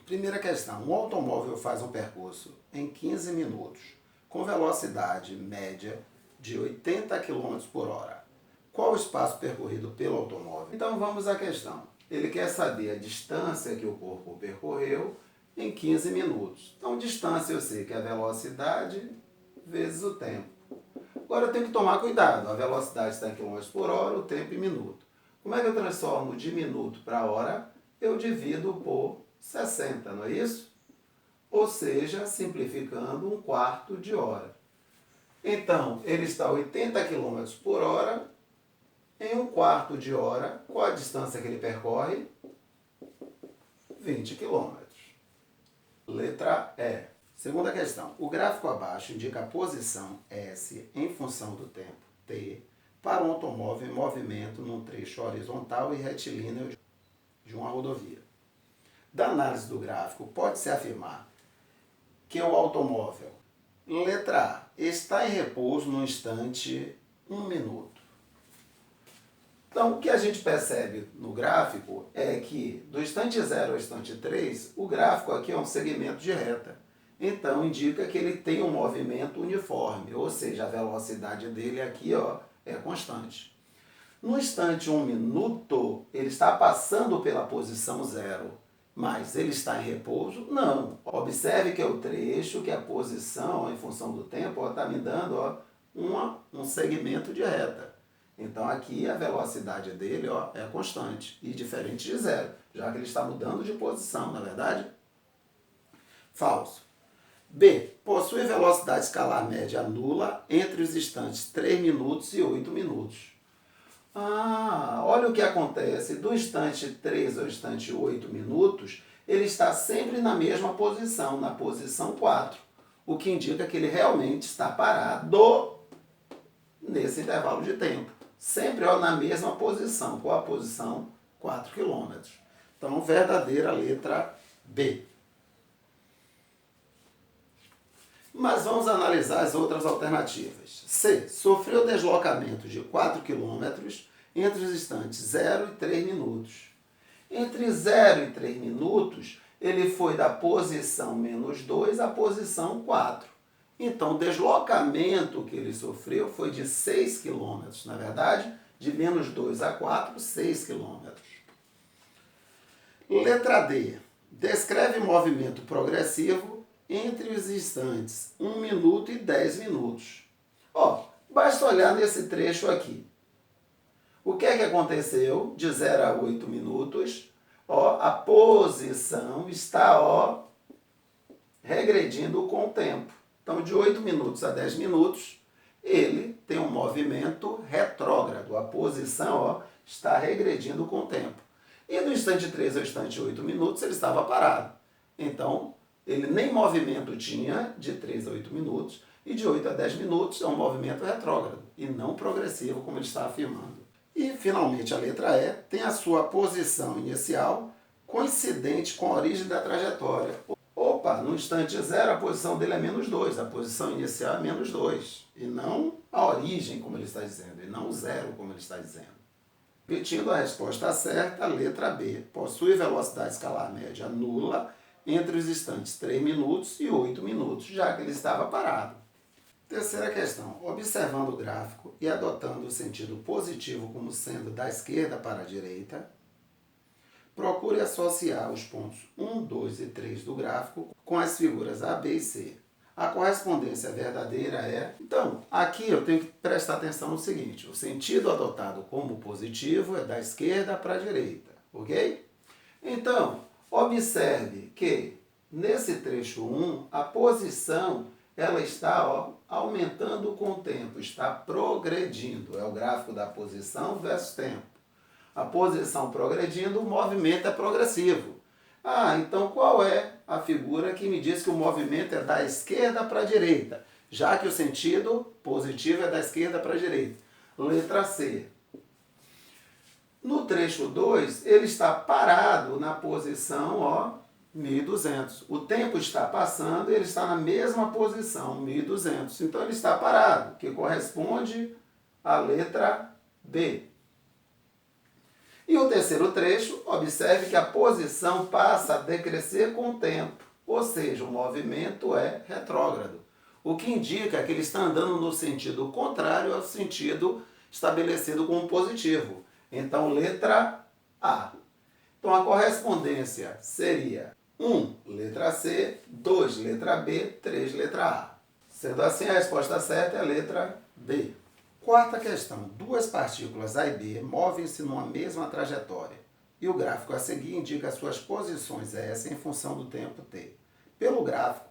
Primeira questão. Um automóvel faz um percurso em 15 minutos, com velocidade média de 80 km por hora. Qual o espaço percorrido pelo automóvel? Então vamos à questão. Ele quer saber a distância que o corpo percorreu em 15 minutos. Então distância eu sei que é a velocidade vezes o tempo. Agora eu tenho que tomar cuidado. A velocidade está em km por hora, o tempo em minuto. Como é que eu transformo de minuto para hora? Eu divido por 60, não é isso? Ou seja, simplificando, 1/4 de hora. Então, ele está a 80 km por hora, em 1/4 de hora. Qual a distância que ele percorre? 20 km. Letra E. Segunda questão. O gráfico abaixo indica a posição S em função do tempo T para um automóvel em movimento num trecho horizontal e retilíneo de uma rodovia. Da análise do gráfico, pode-se afirmar que o automóvel, letra A, está em repouso no instante 1 minuto. Então, o que a gente percebe no gráfico é que do instante 0 ao instante 3, o gráfico aqui é um segmento de reta. Então, indica que ele tem um movimento uniforme, ou seja, a velocidade dele aqui é constante. No instante 1 minuto, ele está passando pela posição 0. Mas ele está em repouso? Não. Observe que é o trecho, que a posição, em função do tempo, está me dando um segmento de reta. Então aqui a velocidade dele é constante e diferente de 0, já que ele está mudando de posição, na verdade? Falso. B. Possui velocidade escalar média nula entre os instantes 3 minutos e 8 minutos. Olha o que acontece. Do instante 3 ao instante 8 minutos, ele está sempre na mesma posição, na posição 4. O que indica que ele realmente está parado nesse intervalo de tempo. Sempre na mesma posição. Qual a posição? 4 km. Então, verdadeira letra B. Mas vamos analisar as outras alternativas. C. Sofreu deslocamento de 4 km entre os instantes 0 e 3 minutos. Entre 0 e 3 minutos, ele foi da posição -2 à posição 4. Então, o deslocamento que ele sofreu foi de 6 km. Na verdade, de -2 a 4, 6 km. Letra D. Descreve movimento progressivo entre os instantes 1 minuto e 10 minutos. Basta olhar nesse trecho aqui. O que é que aconteceu de 0 a 8 minutos? A posição está regredindo com o tempo. Então, de 8 minutos a 10 minutos, ele tem um movimento retrógrado. A posição está regredindo com o tempo. E do instante 3 ao instante 8 minutos, ele estava parado. Então, ele nem movimento tinha de 3 a 8 minutos, e de 8 a 10 minutos é um movimento retrógrado, e não progressivo, como ele está afirmando. E, finalmente, a letra E tem a sua posição inicial coincidente com a origem da trajetória. No instante 0, a posição dele é -2, a posição inicial é -2, e não a origem, como ele está dizendo, e não o 0, como ele está dizendo. Repetindo a resposta certa, a letra B. Possui velocidade escalar média nula entre os instantes 3 minutos e 8 minutos, já que ele estava parado. Terceira questão. Observando o gráfico e adotando o sentido positivo como sendo da esquerda para a direita, procure associar os pontos 1, 2 e 3 do gráfico com as figuras A, B e C. A correspondência verdadeira é... Então, aqui eu tenho que prestar atenção no seguinte. O sentido adotado como positivo é da esquerda para a direita, ok? Então, observe que nesse trecho 1, a posição ela está aumentando com o tempo, está progredindo. É o gráfico da posição versus tempo. A posição progredindo, o movimento é progressivo. Então qual é a figura que me diz que o movimento é da esquerda para a direita? Já que o sentido positivo é da esquerda para a direita. Letra C. No trecho 2, ele está parado na posição 1200. O tempo está passando e ele está na mesma posição, 1200. Então ele está parado, que corresponde à letra B. E o terceiro trecho, observe que a posição passa a decrescer com o tempo, ou seja, o movimento é retrógrado, o que indica que ele está andando no sentido contrário ao sentido estabelecido como positivo. Então, letra A. Então, a correspondência seria 1, letra C, 2, letra B, 3, letra A. Sendo assim, a resposta certa é a letra D. Quarta questão. Duas partículas A e B movem-se numa mesma trajetória e o gráfico a seguir indica suas posições S em função do tempo T. Pelo gráfico,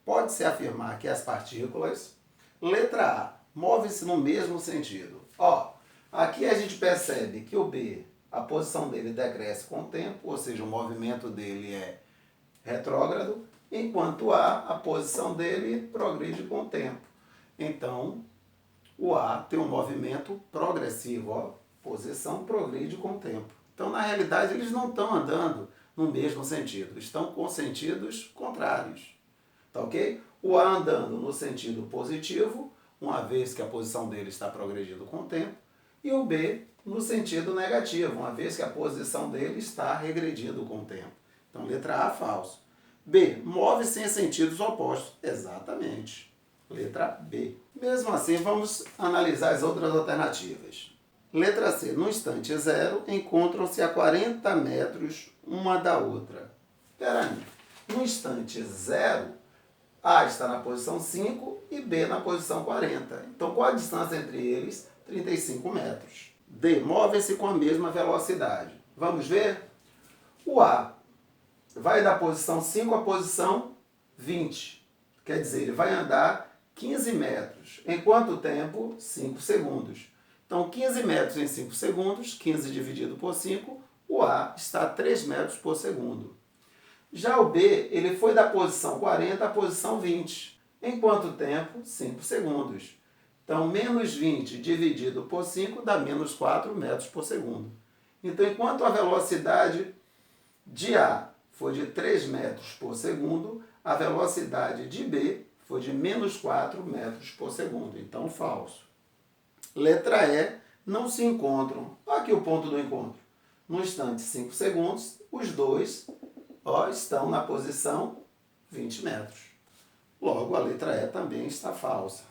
pode-se afirmar que as partículas, letra A, movem-se no mesmo sentido. Aqui a gente percebe que o B, a posição dele decresce com o tempo, ou seja, o movimento dele é retrógrado, enquanto a posição dele progride com o tempo. Então, o A tem um movimento progressivo, posição progride com o tempo. Então, na realidade, eles não estão andando no mesmo sentido, estão com sentidos contrários. Tá ok? O A andando no sentido positivo, uma vez que a posição dele está progredindo com o tempo, e o B no sentido negativo, uma vez que a posição dele está regredindo com o tempo. Então, letra A, falso. B, move-se em sentidos opostos. Exatamente. Letra B. Mesmo assim, vamos analisar as outras alternativas. Letra C. No instante zero, encontram-se a 40 metros uma da outra. Espera aí. No instante zero, A está na posição 5 e B na posição 40. Então, qual a distância entre eles? 35 metros. D. Movem-se com a mesma velocidade. Vamos ver? O A vai da posição 5 à posição 20. Quer dizer, ele vai andar 15 metros. Em quanto tempo? 5 segundos. Então, 15 metros em 5 segundos, 15 dividido por 5, o A está a 3 metros por segundo. Já o B, ele foi da posição 40 à posição 20. Em quanto tempo? 5 segundos. Então, menos 20 dividido por 5 dá menos 4 metros por segundo. Então, enquanto a velocidade de A foi de 3 metros por segundo, a velocidade de B foi de menos 4 metros por segundo. Então, falso. Letra E, não se encontram. Aqui o ponto do encontro. No instante 5 segundos, os dois estão na posição 20 metros. Logo, a letra E também está falsa.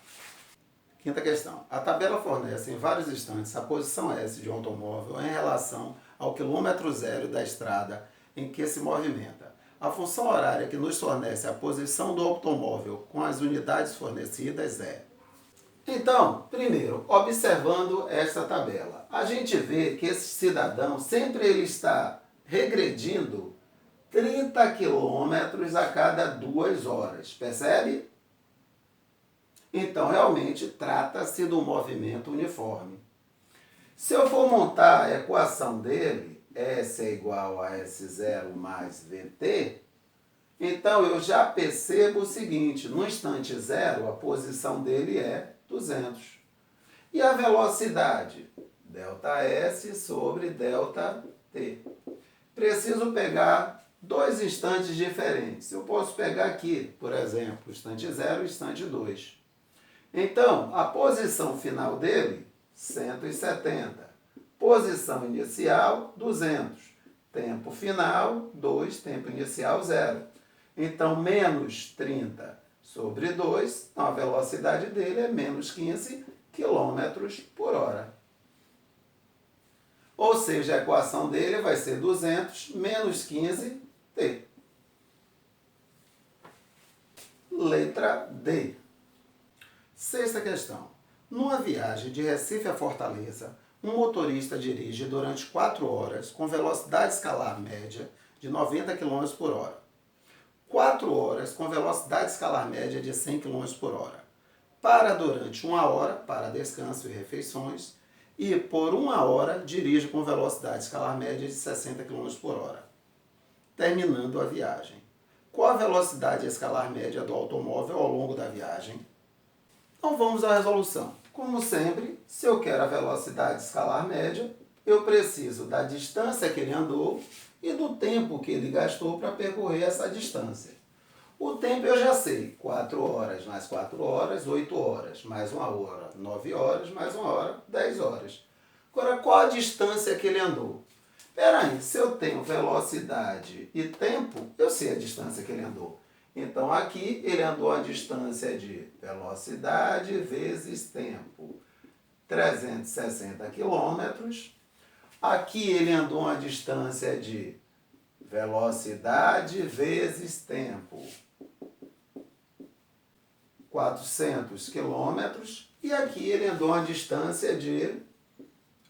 Quinta questão. A tabela fornece em vários instantes a posição S de um automóvel em relação ao quilômetro zero da estrada em que se movimenta. A função horária que nos fornece a posição do automóvel com as unidades fornecidas é... Então, primeiro, observando esta tabela, a gente vê que esse cidadão sempre ele está regredindo 30 quilômetros a cada 2 horas, percebe? Então, realmente, trata-se de um movimento uniforme. Se eu for montar a equação dele, S é igual a S0 mais VT, então eu já percebo o seguinte, no instante zero, a posição dele é 200. E a velocidade? ΔS sobre ΔT. Preciso pegar dois instantes diferentes. Eu posso pegar aqui, por exemplo, instante 0 e instante 2. Então, a posição final dele, 170. Posição inicial, 200. Tempo final, 2. Tempo inicial, 0. Então, menos 30 sobre 2, então a velocidade dele é menos 15 km por hora. Ou seja, a equação dele vai ser 200 menos 15 T. Letra D. Sexta questão. Numa viagem de Recife a Fortaleza, um motorista dirige durante 4 horas com velocidade escalar média de 90 km por hora. 4 horas com velocidade escalar média de 100 km por hora. Para durante 1 hora para descanso e refeições e por 1 hora dirige com velocidade escalar média de 60 km por hora. Terminando a viagem. Qual a velocidade escalar média do automóvel ao longo da viagem? Então vamos à resolução. Como sempre, se eu quero a velocidade escalar média, eu preciso da distância que ele andou e do tempo que ele gastou para percorrer essa distância. O tempo eu já sei, 4 horas mais 4 horas, 8 horas, mais 1 hora, 9 horas, mais 1 hora, 10 horas. Agora, qual a distância que ele andou? Peraí, se eu tenho velocidade e tempo, eu sei a distância que ele andou. Então, aqui ele andou a distância de velocidade vezes tempo, 360 quilômetros. Aqui ele andou a distância de velocidade vezes tempo, 400 quilômetros. E aqui ele andou a distância de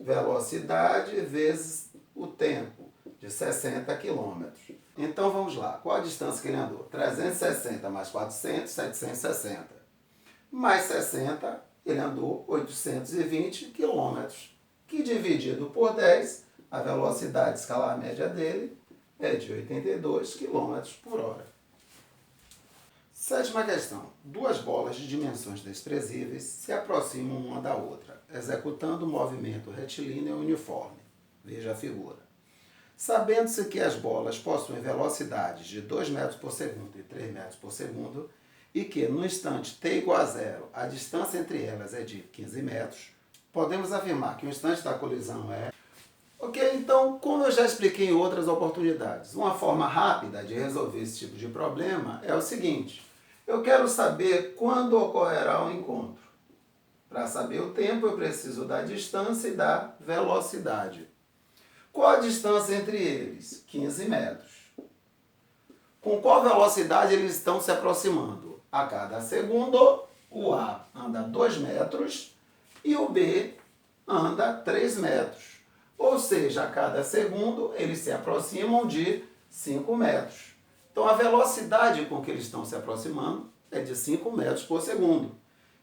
velocidade vezes o tempo, de 60 quilômetros. Então vamos lá, qual a distância que ele andou? 360 mais 400, 760. Mais 60, ele andou 820 quilômetros, que dividido por 10, a velocidade escalar média dele é de 82 quilômetros por hora. Sétima questão. Duas bolas de dimensões desprezíveis se aproximam uma da outra, executando um movimento retilíneo uniforme. Veja a figura. Sabendo-se que as bolas possuem velocidades de 2 metros por segundo e 3 metros por segundo, e que no instante t igual a zero, a distância entre elas é de 15 metros, podemos afirmar que o instante da colisão é... Ok, então, como eu já expliquei em outras oportunidades, uma forma rápida de resolver esse tipo de problema é o seguinte: eu quero saber quando ocorrerá o encontro. Para saber o tempo, eu preciso da distância e da velocidade. Qual a distância entre eles? 15 metros. Com qual velocidade eles estão se aproximando? A cada segundo, o A anda 2 metros e o B anda 3 metros. Ou seja, a cada segundo, eles se aproximam de 5 metros. Então, a velocidade com que eles estão se aproximando é de 5 metros por segundo.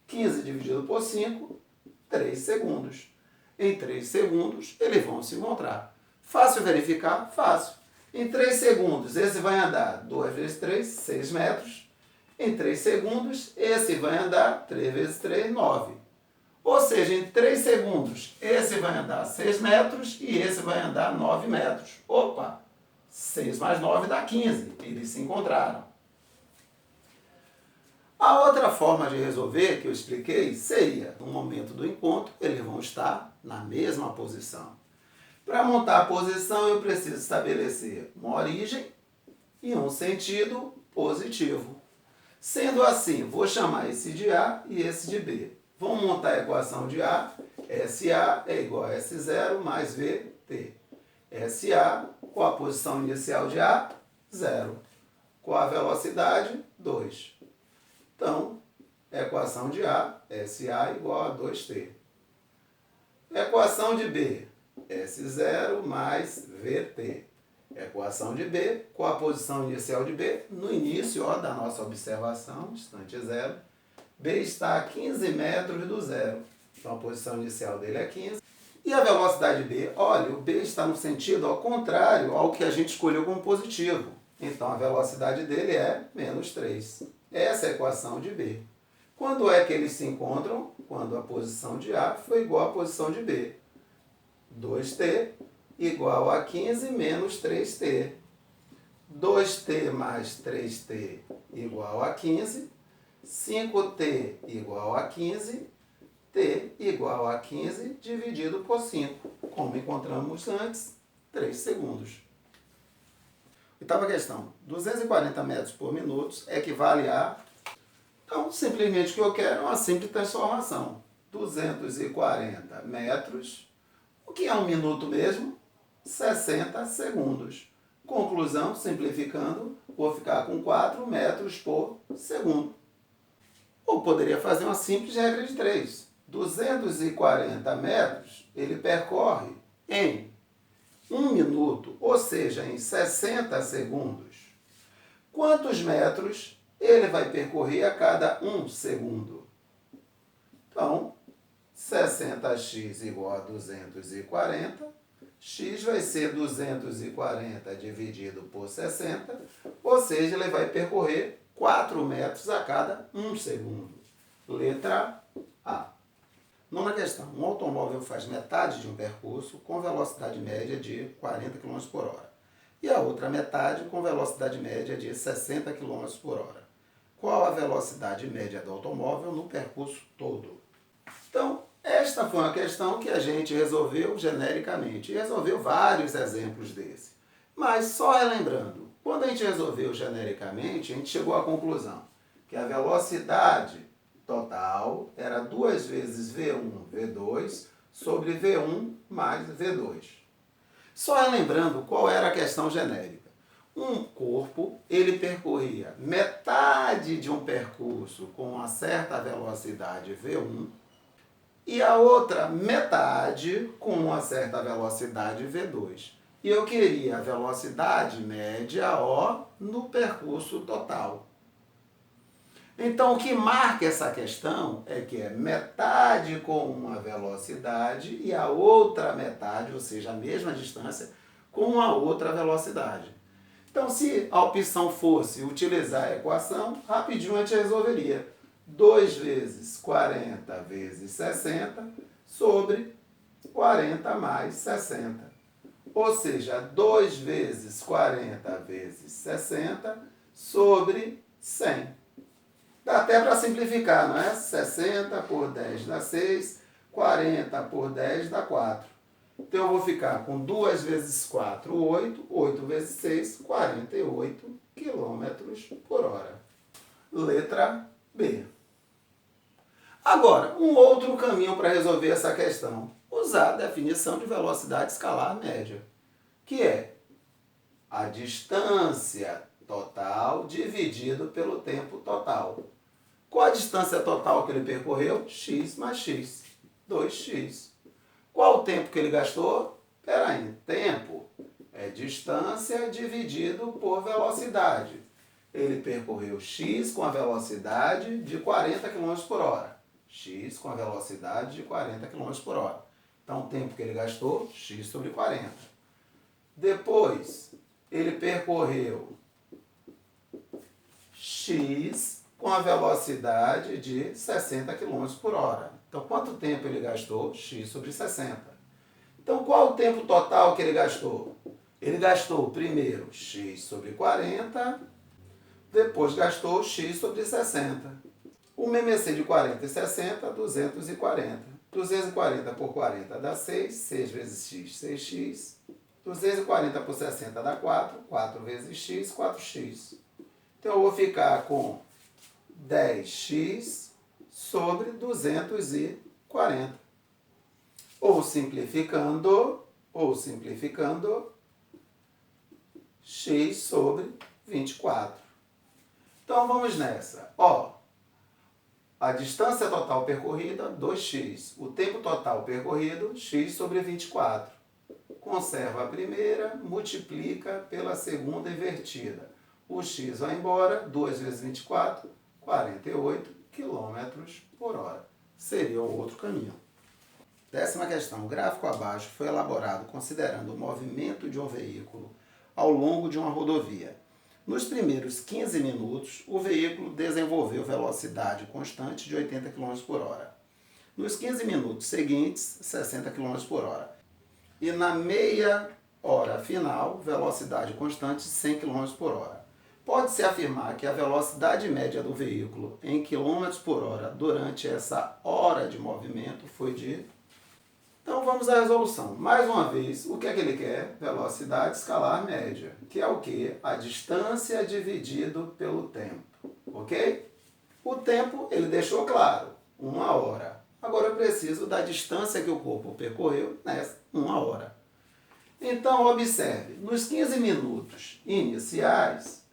15 dividido por 5, 3 segundos. Em 3 segundos, eles vão se encontrar. Fácil verificar? Fácil. Em 3 segundos, esse vai andar 2 vezes 3, 6 metros. Em 3 segundos, esse vai andar 3 vezes 3, 9. Ou seja, em 3 segundos, esse vai andar 6 metros e esse vai andar 9 metros. Opa! 6 mais 9 dá 15. Eles se encontraram. A outra forma de resolver, que eu expliquei, seria, no momento do encontro, eles vão estar na mesma posição. Para montar a posição, eu preciso estabelecer uma origem e um sentido positivo. Sendo assim, vou chamar esse de A e esse de B. Vamos montar a equação de A. SA é igual a S0 mais VT. SA, qual a posição inicial de A? 0. Qual a velocidade? 2. Então, equação de A, SA igual a 2T. Equação de B, S0 mais VT. Equação de B, qual a posição inicial de B? No início da nossa observação, instante zero, B está a 15 metros do zero. Então, a posição inicial dele é 15. E a velocidade B? Olha, o B está no sentido ao contrário ao que a gente escolheu como positivo. Então, a velocidade dele é menos 3. Essa é a equação de B. Quando é que eles se encontram? Quando a posição de A foi igual à posição de B. 2T igual a 15 menos 3T. 2T mais 3T igual a 15. 5T igual a 15. T igual a 15 dividido por 5. Como encontramos antes, 3 segundos. Oitava questão. 240 metros por minuto equivale a... Então, simplesmente o que eu quero é uma simples transformação. 240 metros. O que é um minuto mesmo? 60 segundos. Conclusão, simplificando, vou ficar com 4 metros por segundo. Ou poderia fazer uma simples regra de 3. 240 metros, ele percorre em 1 minuto, ou seja, em 60 segundos. Quantos metros ele vai percorrer a cada 1 segundo? Então, 60x igual a 240. X vai ser 240 dividido por 60, ou seja, ele vai percorrer 4 metros a cada 1 segundo. Letra A. Nona questão. Um automóvel faz metade de um percurso com velocidade média de 40 km por hora e a outra metade com velocidade média de 60 km por hora. Qual a velocidade média do automóvel no percurso todo? Então, Esta foi uma questão que a gente resolveu genericamente, e resolveu vários exemplos desse. Mas só relembrando, quando a gente resolveu genericamente, a gente chegou à conclusão que a velocidade total era 2 vezes V1, V2 sobre V1 mais V2. Só relembrando qual era a questão genérica. Um corpo, ele percorria metade de um percurso com uma certa velocidade V1 e a outra metade com uma certa velocidade V2. E eu queria a velocidade média O no percurso total. Então, o que marca essa questão é que é metade com uma velocidade e a outra metade, ou seja, a mesma distância, com uma outra velocidade. Então, se a opção fosse utilizar a equação, rapidinho a gente resolveria. 2 vezes 40 vezes 60 sobre 40 mais 60. Ou seja, 2 vezes 40 vezes 60 sobre 100. Dá até para simplificar, não é? 60 por 10 dá 6, 40 por 10 dá 4. Então eu vou ficar com 2 vezes 4, 8, 8 vezes 6, 48 km por hora. Letra B. Agora, um outro caminho para resolver essa questão. Usar a definição de velocidade escalar média, que é a distância total dividido pelo tempo total. Qual a distância total que ele percorreu? X mais X, 2x. Qual o tempo que ele gastou? Espera aí, tempo é distância dividido por velocidade. Ele percorreu x com a velocidade de 40 km por hora. X com a velocidade de 40 km por hora. Então, o tempo que ele gastou, x sobre 40. Depois, ele percorreu x com a velocidade de 60 km por hora. Então, quanto tempo ele gastou? X sobre 60. Então, qual o tempo total que ele gastou? Ele gastou primeiro x sobre 40, depois gastou x sobre 60. O MMC de 40 e 60, 240. 240 por 40 dá 6, 6 vezes x, 6x. 240 por 60 dá 4, 4 vezes x, 4x. Então, eu vou ficar com 10x sobre 240. Ou simplificando, x sobre 24. Então, vamos nessa. A distância total percorrida, 2x. O tempo total percorrido, x sobre 24. Conserva a primeira, multiplica pela segunda invertida. O x vai embora, 2 vezes 24, 48 km por hora. Seria o outro caminho. 10ª questão. O gráfico abaixo foi elaborado considerando o movimento de um veículo ao longo de uma rodovia. Nos primeiros 15 minutos, o veículo desenvolveu velocidade constante de 80 km por hora. Nos 15 minutos seguintes, 60 km por hora. E na meia hora final, velocidade constante de 100 km por hora. Pode-se afirmar que a velocidade média do veículo em km por hora durante essa hora de movimento foi de... Então vamos à resolução. Mais uma vez, o que é que ele quer? Velocidade escalar média, que é o quê? A distância dividido pelo tempo, ok? O tempo ele deixou claro, 1 hora. Agora eu preciso da distância que o corpo percorreu nessa 1 hora. Então observe, nos 15 minutos iniciais,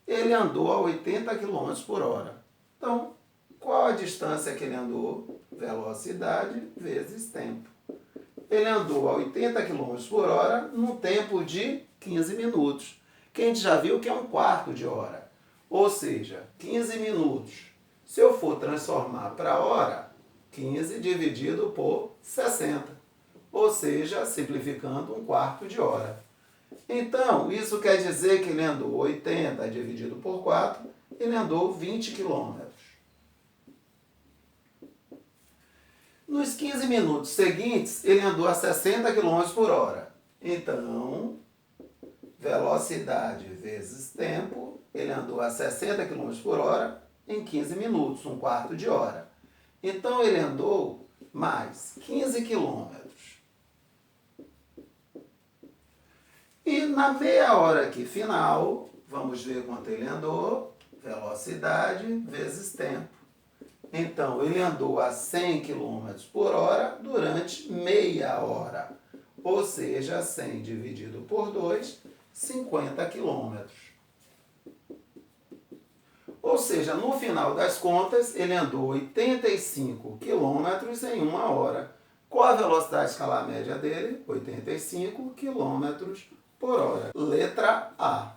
ele andou a 80 km por hora. Então, qual a distância que ele andou? Velocidade vezes tempo. Ele andou a 80 km por hora num tempo de 15 minutos, que a gente já viu que é 1/4 de hora. Ou seja, 15 minutos. Se eu for transformar para hora, 15 dividido por 60. Ou seja, simplificando 1/4 de hora. Então, isso quer dizer que ele andou 80 dividido por 4, ele andou 20 km. Nos 15 minutos seguintes, ele andou a 60 km por hora. Então, velocidade vezes tempo, ele andou a 60 km por hora em 15 minutos, 1/4 de hora. Então, ele andou mais 15 quilômetros. E na meia hora aqui final, vamos ver quanto ele andou, velocidade vezes tempo. Então, ele andou a 100 km por hora durante meia hora. Ou seja, 100 dividido por 2, 50 quilômetros. Ou seja, no final das contas, ele andou 85 quilômetros em uma hora. Qual a velocidade escalar média dele? 85 quilômetros por hora. Letra A.